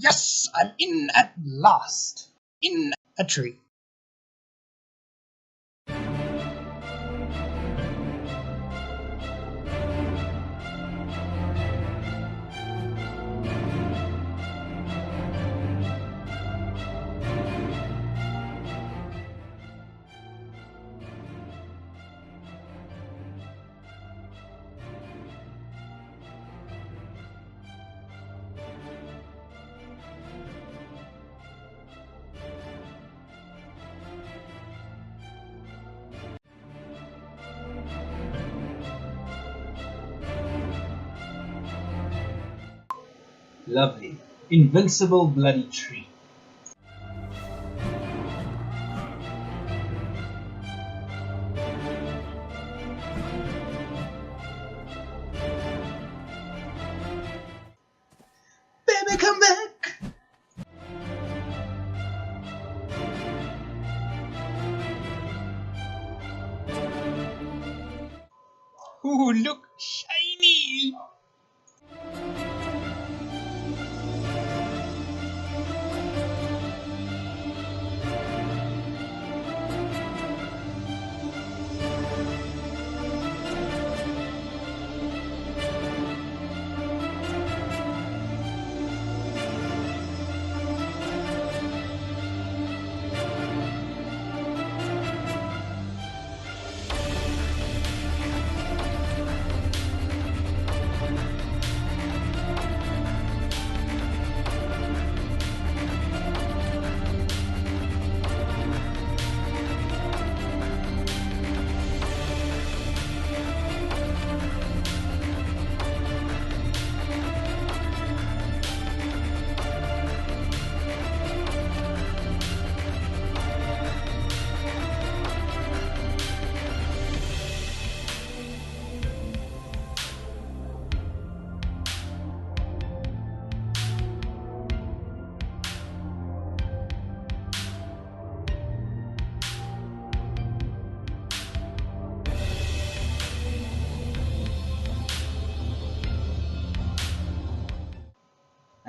Yes, I'm in at last. In a tree. Lovely. Invincible bloody tree. Baby, come back! Ooh, look, shiny!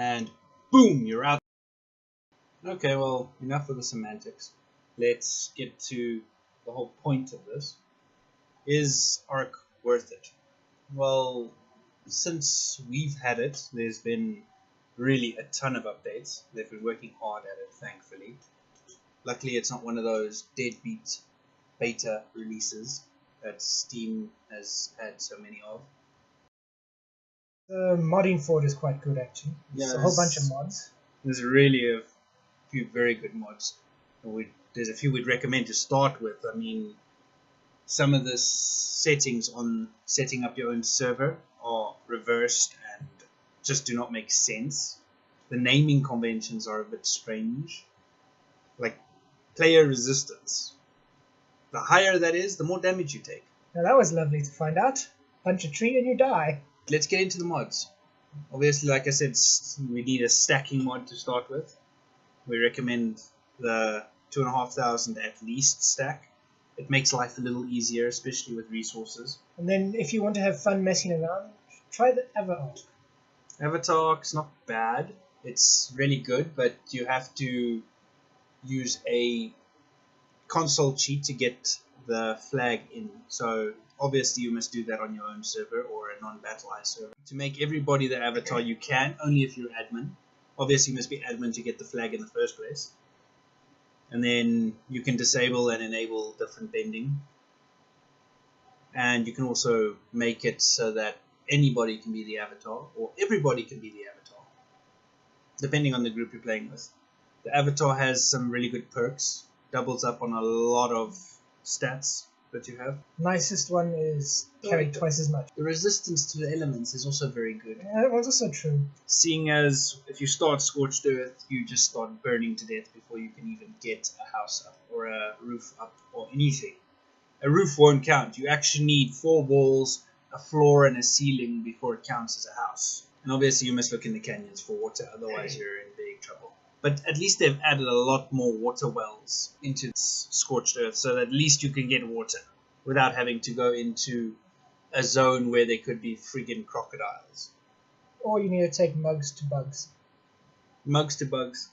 And boom, you're out. Okay, well, enough of the semantics. Let's get to the whole point of this. Is Ark worth it? Well, since we've had it, there's been really a ton of updates. They've been working hard at it, thankfully. Luckily, it's not one of those deadbeat beta releases that Steam has had so many of. The modding for it is quite good, actually. It's a whole bunch of mods. There's really a few very good mods. There's a few we'd recommend to start with. I mean, some of the settings on setting up your own server are reversed and just do not make sense. The naming conventions are a bit strange. Like player resistance. The higher that is, the more damage you take. Now that was lovely to find out. Punch a tree and you die. Let's get into the mods. Obviously, like I said, we need a stacking mod to start with. We recommend the 2,500 at least stack. It makes life a little easier, especially with resources. And then if you want to have fun messing around, try the Avatar. Avatar's not bad. It's really good, but you have to use a console cheat to get the flag in. So obviously you must do that on your own server or a non-BattleEye server. To make everybody the avatar you can, only if you're admin. Obviously you must be admin to get the flag in the first place. And then you can disable and enable different bending. And you can also make it so that anybody can be the avatar, or everybody can be the avatar, depending on the group you're playing with. The avatar has some really good perks, doubles up on a lot of stats that you have. Nicest one is carry twice as much. The resistance to the elements is also very good. Yeah, that was also true. Seeing as if you start Scorched Earth, you just start burning to death before you can even get a house up, or a roof up, or anything. A roof won't count. You actually need 4 walls, a floor, and a ceiling before it counts as a house. And obviously you must look in the canyons for water, otherwise you're in big trouble. But at least they've added a lot more water wells into Scorched Earth, so that at least you can get water without having to go into a zone where there could be friggin' crocodiles. Or you need to take mugs to bugs. Mugs to bugs.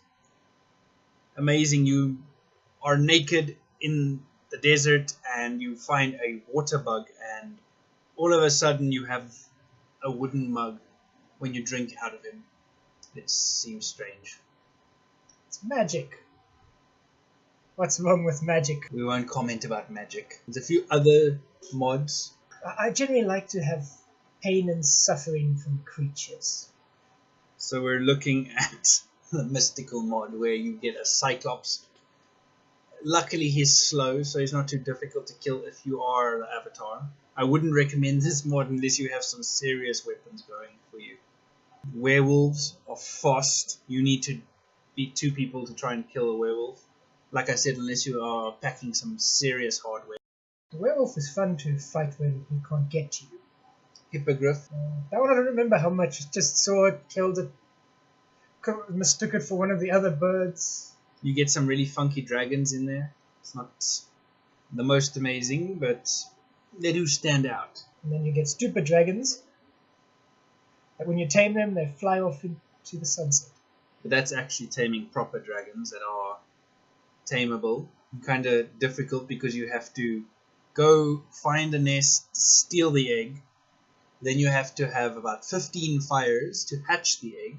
Amazing. You are naked in the desert and you find a water bug, and all of a sudden you have a wooden mug when you drink out of him. It seems strange. It's magic. What's wrong with magic? We won't comment about magic. There's a few other mods. I generally like to have pain and suffering from creatures. So we're looking at the mystical mod where you get a Cyclops. Luckily he's slow, so he's not too difficult to kill if you are the Avatar. I wouldn't recommend this mod unless you have some serious weapons going for you. Werewolves are fast. You need to beat 2 people to try and kill a werewolf. Like I said, unless you are packing some serious hardware. The werewolf is fun to fight when he can't get to you. Hippogriff. That one I don't remember how much. Just saw it, killed it, mistook it for one of the other birds. You get some really funky dragons in there. It's not the most amazing, but they do stand out. And then you get stupid dragons. Like when you tame them, they fly off into the sunset. But that's actually taming proper dragons that are tameable. Kind of difficult because you have to go find a nest, steal the egg. Then you have to have about 15 fires to hatch the egg.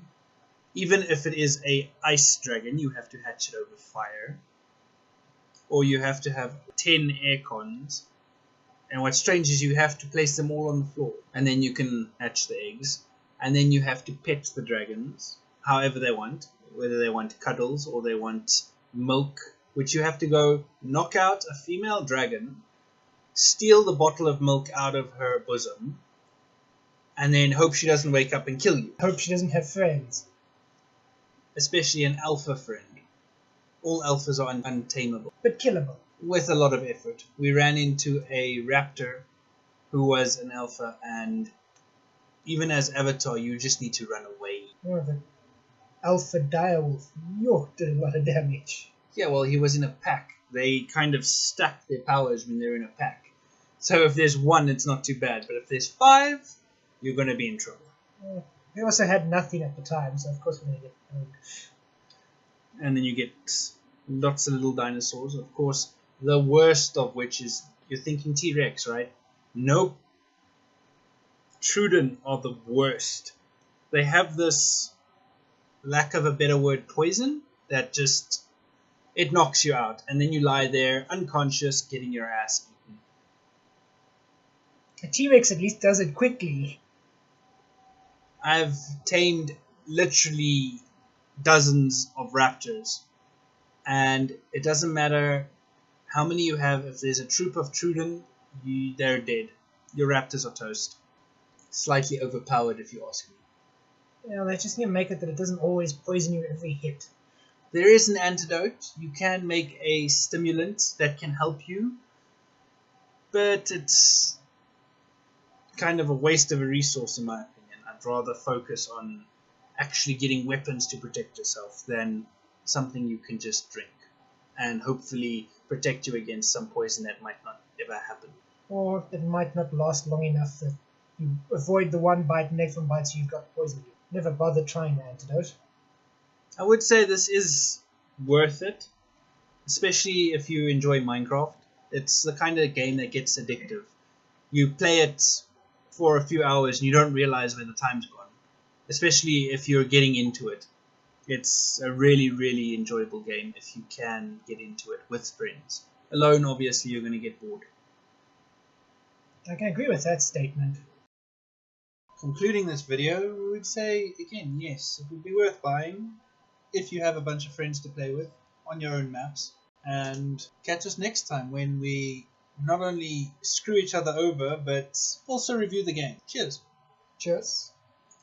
Even if it is a ice dragon, you have to hatch it over fire. Or you have to have 10 air cons. And what's strange is you have to place them all on the floor. And then you can hatch the eggs. And then you have to pet the dragons however they want. Whether they want cuddles or they want milk. Which you have to go knock out a female dragon. Steal the bottle of milk out of her bosom. And then hope she doesn't wake up and kill you. Hope she doesn't have friends. Especially an alpha friend. All alphas are untamable. But killable. With a lot of effort. We ran into a raptor who was an alpha, and even as Avatar, you just need to run away. Oh, the alpha direwolf. Yo, did a lot of damage. Yeah, well, he was in a pack. They kind of stack their powers when they're in a pack. So if there's 1, it's not too bad. But if there's 5, you're going to be in trouble. We also had nothing at the time, so of course we're going to get owned. And then you get lots of little dinosaurs. Of course, the worst of which is, you're thinking T-Rex, right? Nope. Truden are the worst. They have this, lack of a better word, poison that just, it knocks you out. And then you lie there unconscious, getting your ass eaten. A T-Rex at least does it quickly. I've tamed literally dozens of raptors, and it doesn't matter how many you have. If there's a troop of Truden, they're dead. Your raptors are toast. Slightly overpowered, if you ask me. Yeah, they just need to make it that it doesn't always poison you every hit. There is an antidote. You can make a stimulant that can help you, but it's kind of a waste of a resource in my opinion. I'd rather focus on actually getting weapons to protect yourself than something you can just drink and hopefully protect you against some poison that might not ever happen. Or it might not last long enough that you avoid the one bite, next one bites you, you've got poison. Never bother trying the antidote. I would say this is worth it, especially if you enjoy Minecraft. It's the kind of game that gets addictive. You play it for a few hours and you don't realize when the time's gone, especially if you're getting into it. It's a really, really enjoyable game if you can get into it with friends. Alone, obviously, you're going to get bored. I can agree with that statement. Concluding this video, we would say, again, yes, it would be worth buying if you have a bunch of friends to play with on your own maps. And catch us next time when we not only screw each other over, but also review the game. Cheers. Cheers.